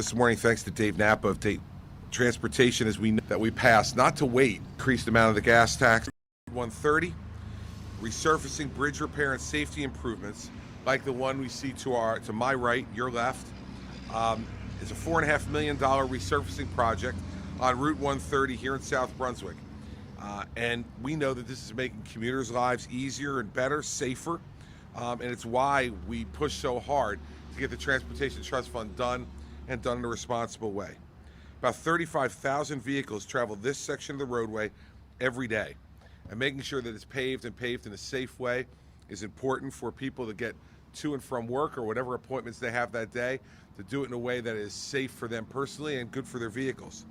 this morning thanks to Dave Napa of Transportation as we know that we passed not to wait increased amount of the gas tax 130 resurfacing bridge repair and safety improvements like the one we see to my right, your left. It's a $4.5 million resurfacing project on Route 130 here in South Brunswick. And we know that this is making commuters' lives easier and better, safer. And it's why we push so hard to get the Transportation Trust Fund done and done in a responsible way. About 35,000 vehicles travel this section of the roadway every day. And making sure that it's paved and paved in a safe way is important for people to get to and from work or whatever appointments they have that day, to do it in a way that is safe for them personally and good for their vehicles.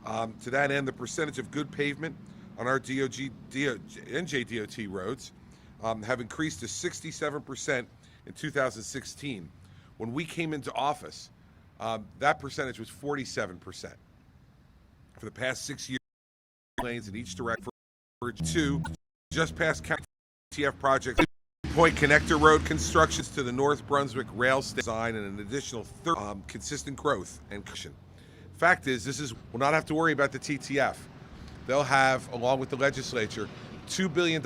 To that end, the percentage of good pavement on our NJDOT roads have increased to 67% in 2016. When we came into office, that percentage was 47%. For the past 6 years, lanes in each direction. Two, just past County TF projects, Point Connector Road constructions to the North Brunswick rail design and an additional 30 consistent growth and cushion. Fact is, we'll not have to worry about the TTF. They'll have, along with the legislature, $2 billion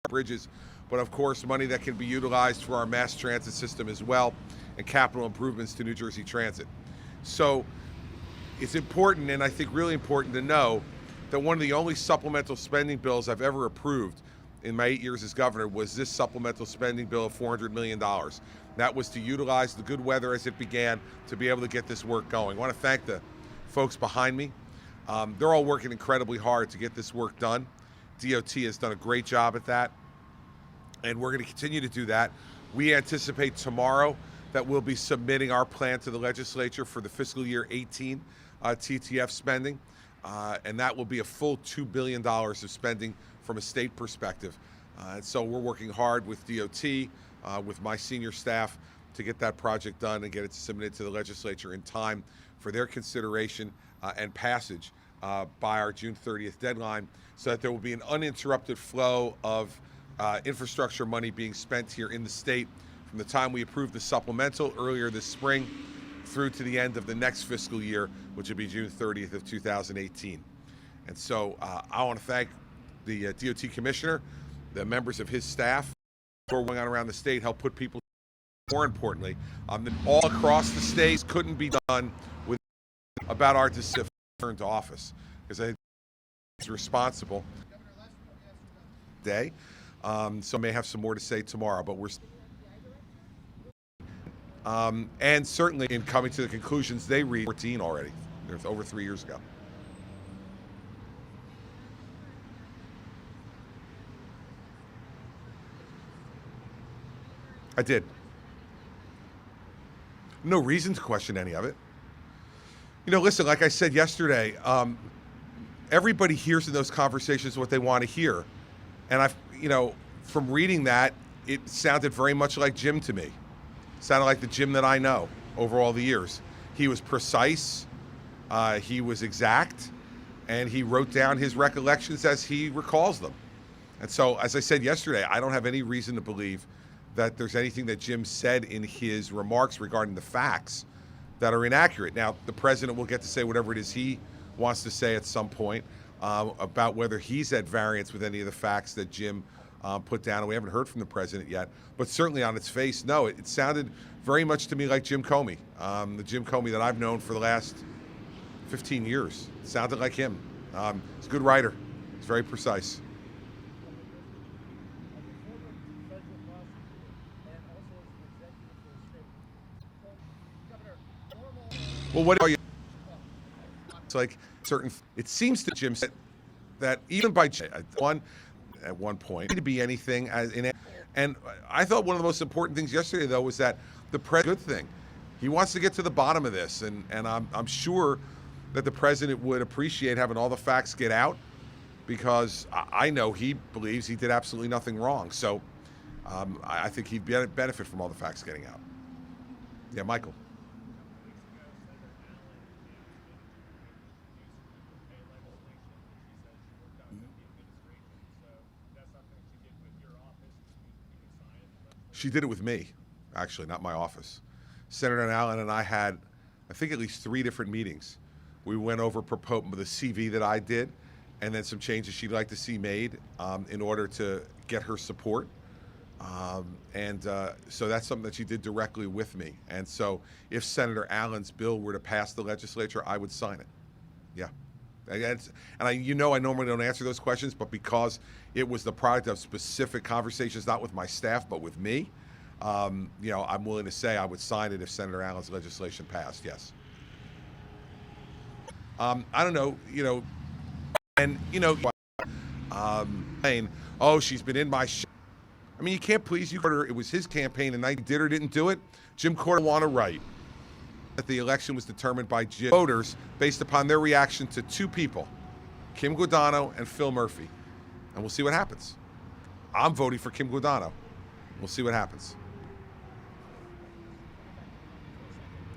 bridges, but of course money that can be utilized for our mass transit system as well and capital improvements to New Jersey Transit. So it's important, and I think really important to know that one of the only supplemental spending bills I've ever approved in my 8 years as governor was this supplemental spending bill of $400 million. That was to utilize the good weather as it began to be able to get this work going. I want to thank the folks behind me. They're all working incredibly hard to get this work done. DOT has done a great job at that, and we're going to continue to do that. We anticipate tomorrow that we'll be submitting our plan to the legislature for the fiscal year 18 TTF spending. And that will be a full $2 billion of spending from a state perspective. And so we're working hard with DOT, with my senior staff, to get that project done and get it submitted to the legislature in time for their consideration and passage by our June 30th deadline, so that there will be an uninterrupted flow of infrastructure money being spent here in the state from the time we approved the supplemental earlier this spring through to the end of the next fiscal year, which will be June 30th of 2018. And so I want to thank the DOT commissioner, the members of his staff who are going on around the state, help put people, more importantly, all across the state couldn't be done with about our decision to return to office, because I think it's responsible day. So I may have some more to say tomorrow, but we're and certainly in coming to the conclusions they reached 14 already. They're over 3 years ago. I did. No reason to question any of it. You know, listen, like I said yesterday, everybody hears in those conversations what they want to hear. And from reading that, it sounded very much like Jim to me. Sounded like the Jim that I know over all the years. He was precise, he was exact, and he wrote down his recollections as he recalls them. And so, as I said yesterday, I don't have any reason to believe that there's anything that Jim said in his remarks regarding the facts that are inaccurate. Now, the president will get to say whatever it is he wants to say at some point about whether he's at variance with any of the facts that Jim put down, and we haven't heard from the president yet. But certainly on its face, no, it sounded very much to me like Jim Comey, the Jim Comey that I've known for the last 15 years. It sounded like him. He's a good writer. He's very precise. Well, what are you? It's like certain. It seems to Jim that even by at one point to be anything as in it. And I thought one of the most important things yesterday, though, was that the president, good thing, he wants to get to the bottom of this, and I'm sure that the president would appreciate having all the facts get out, because I know he believes he did absolutely nothing wrong. So I think he'd benefit from all the facts getting out. Yeah, Michael. She did it with me, actually, not my office. Senator Allen and I had I think, at least 3 different meetings. We went over the CV that I did, and then some changes she'd like to see made in order to get her support. So that's something that she did directly with me. And so if Senator Allen's bill were to pass the legislature, I would sign it. Yeah. And I normally don't answer those questions, but because it was the product of specific conversations, not with my staff, but with me, I'm willing to say I would sign it if Senator Allen's legislation passed. Yes. I don't know, saying, oh, she's been in my I mean, you can't please you. It was his campaign, and I did or didn't do it. Jim Court want to write that the election was determined by voters based upon their reaction to 2 people, Kim Guadagno and Phil Murphy. And we'll see what happens. I'm voting for Kim Guadagno. We'll see what happens.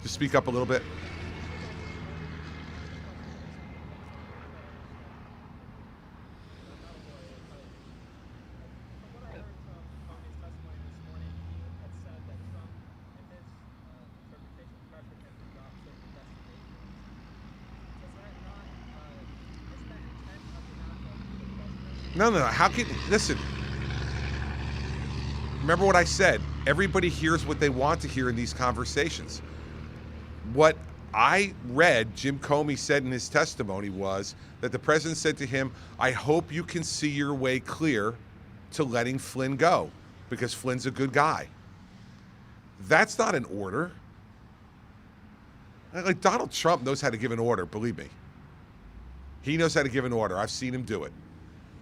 Just speak up a little bit. No. How can, listen, remember what I said. Everybody hears what they want to hear in these conversations. What I read, Jim Comey said in his testimony, was that the president said to him, I hope you can see your way clear to letting Flynn go, because Flynn's a good guy. That's not an order. Like, Donald Trump knows how to give an order, believe me. He knows how to give an order. I've seen him do it.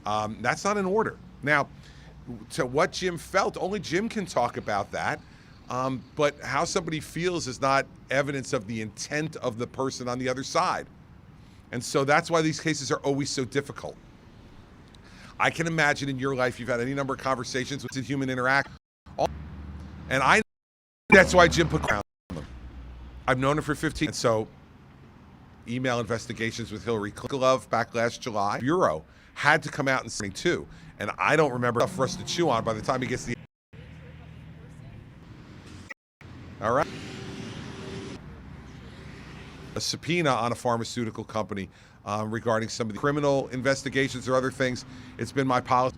That's not an order. Now, to what Jim felt, only Jim can talk about that. But how somebody feels is not evidence of the intent of the person on the other side. And so that's why these cases are always so difficult. I can imagine in your life you've had any number of conversations with human interaction. And that's why Jim put ground on them. I've known him for 15 years. And so email investigations with Hillary Clinton back last July. Bureau had to come out and say too. And I don't remember enough for us to chew on by the time he gets the... All right. A subpoena on a pharmaceutical company regarding some of the criminal investigations or other things. It's been my policy.